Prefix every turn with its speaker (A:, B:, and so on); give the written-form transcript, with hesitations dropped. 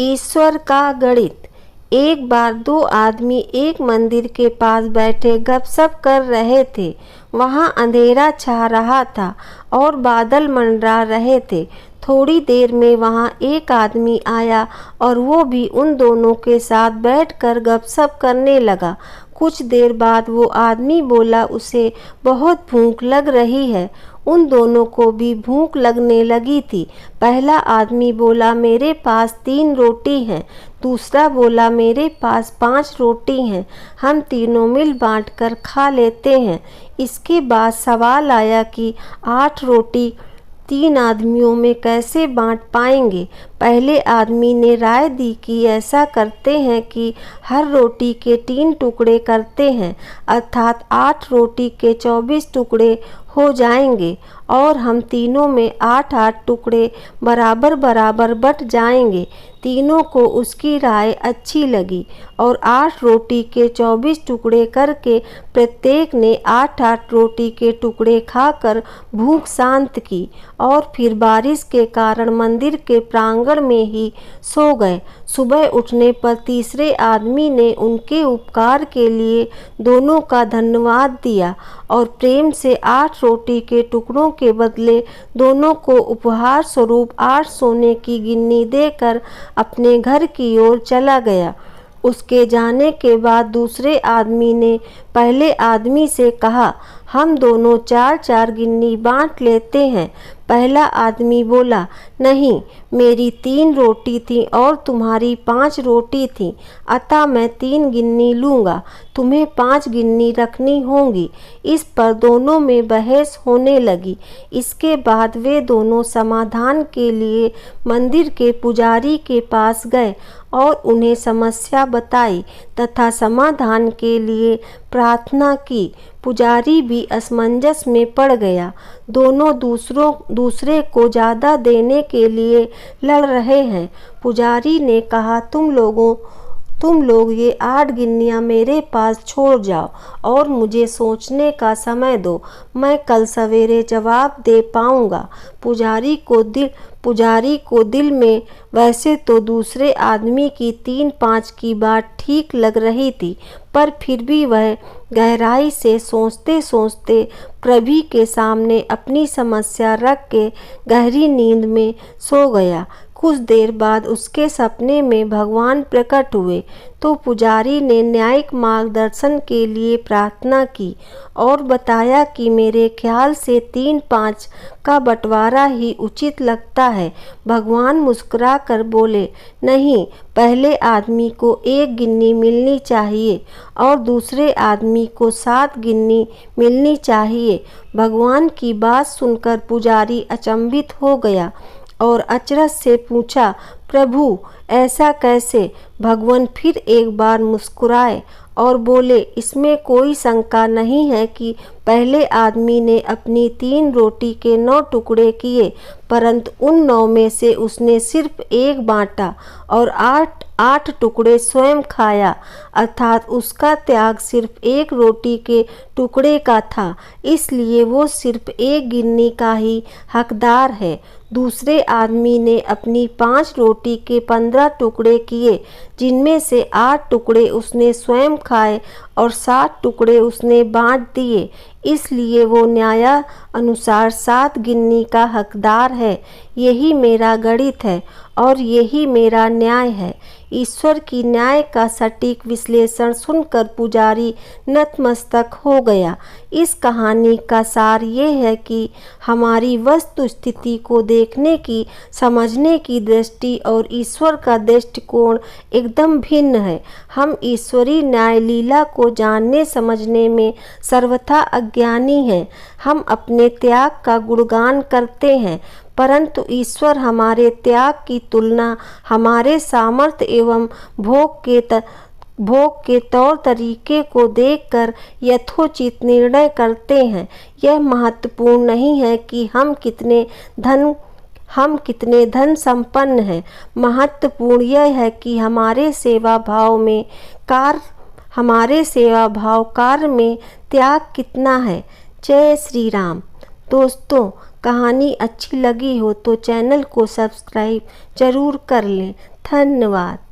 A: ईश्वर का गणित। एक बार दो आदमी एक मंदिर के पास बैठे गपशप कर रहे थे। वहाँ अंधेरा छा रहा था और बादल मंडरा रहे थे। थोड़ी देर में वहाँ एक आदमी आया और वो भी उन दोनों के साथ बैठकर गपशप करने लगा। कुछ देर बाद वो आदमी बोला, उसे बहुत भूख लग रही है। उन दोनों को भी भूख लगने लगी थी। पहला आदमी बोला, मेरे पास 3 रोटी हैं। दूसरा बोला, मेरे पास 5 रोटी हैं, हम तीनों मिल बांट कर खा लेते हैं। इसके बाद सवाल आया कि 8 रोटी 3 आदमियों में कैसे बांट पाएंगे। पहले आदमी ने राय दी कि ऐसा करते हैं कि हर रोटी के 3 टुकड़े करते हैं, अर्थात 8 रोटी के 24 टुकड़े हो जाएंगे और हम तीनों में 8-8 टुकड़े बराबर बराबर बट जाएंगे। तीनों को उसकी राय अच्छी लगी और 8 रोटी के 24 टुकड़े करके प्रत्येक ने 8-8 रोटी के टुकड़े खाकर भूख शांत की और फिर बारिश के कारण मंदिर के प्रांगण में ही सो गए। सुबह उठने पर तीसरे आदमी ने उनके उपकार के लिए दोनों का धन्यवाद दिया और प्रेम से 8 रोटी के टुकड़ों के बदले दोनों को उपहार स्वरूप 8 सोने की गिन्नी देकर अपने घर की ओर चला गया। उसके जाने के बाद दूसरे आदमी ने पहले आदमी से कहा, हम दोनों 4-4 गिन्नी बांट लेते हैं। पहला आदमी बोला, नहीं, मेरी 3 रोटी थी और तुम्हारी 5 रोटी थी, अतः मैं 3 गिन्नी लूँगा, तुम्हें 5 गिन्नी रखनी होंगी। इस पर दोनों में बहस होने लगी। इसके बाद वे दोनों समाधान के लिए मंदिर के पुजारी के पास गए और उन्हें समस्या बताई तथा समाधान के लिए प्रार्थना की। पुजारी भी असमंजस में पड़ गया। दोनों दूसरे को ज़्यादा देने के लिए लड़ रहे हैं। पुजारी ने कहा, तुम लोग ये 8 गिन्नियाँ मेरे पास छोड़ जाओ और मुझे सोचने का समय दो, मैं कल सवेरे जवाब दे पाऊँगा। पुजारी को दिल में वैसे तो दूसरे आदमी की 3-5 की बात ठीक लग रही थी, पर फिर भी वह गहराई से सोचते सोचते प्रभु के सामने अपनी समस्या रख के गहरी नींद में सो गया। कुछ देर बाद उसके सपने में भगवान प्रकट हुए तो पुजारी ने न्यायिक मार्गदर्शन के लिए प्रार्थना की और बताया कि मेरे ख्याल से 3-5 का बंटवारा ही उचित लगता है। भगवान मुस्कुरा कर बोले, नहीं, पहले आदमी को 1 गिन्नी मिलनी चाहिए और दूसरे आदमी को 7 गिन्नी मिलनी चाहिए। भगवान की बात सुनकर पुजारी अचंभित हो गया और अचरज से पूछा, प्रभु, ऐसा कैसे? भगवान फिर एक बार मुस्कुराए और बोले, इसमें कोई शंका नहीं है कि पहले आदमी ने अपनी 3 रोटी के 9 टुकड़े किए, परंतु उन 9 में से उसने सिर्फ 1 बांटा और 8 टुकड़े स्वयं खाया, अर्थात उसका त्याग सिर्फ 1 रोटी के टुकड़े का था, इसलिए वो सिर्फ 1 गिन्नी का ही हकदार है। दूसरे आदमी ने अपनी 5 रोटी के 15 टुकड़े किए, जिनमें से 8 टुकड़े उसने स्वयं खाए और 7 टुकड़े उसने बांट दिए, इसलिए वो न्याय अनुसार 7 गिन्नी का हकदार है। यही मेरा गणित है और यही मेरा न्याय है। ईश्वर की न्याय का सटीक विश्लेषण सुनकर पुजारी नतमस्तक हो गया। इस कहानी का सार ये है कि हमारी वस्तु स्थिति को देखने की, समझने की दृष्टि और ईश्वर का दृष्टिकोण एकदम भिन्न है। हम ईश्वरीय न्याय लीला को जानने समझने में सर्वथा अज्ञानी हैं। हम अपने त्याग का गुणगान करते हैं, परंतु ईश्वर हमारे त्याग की तुलना हमारे सामर्थ्य एवं भोग के तौर तरीके को देखकर यथोचित निर्णय करते हैं। यह महत्वपूर्ण नहीं है कि हम कितने धन संपन्न हैं। महत्वपूर्ण यह है कि हमारे सेवा भाव कार्य में त्याग कितना है। जय श्री राम। दोस्तों, कहानी अच्छी लगी हो तो चैनल को सब्सक्राइब जरूर कर लें। धन्यवाद।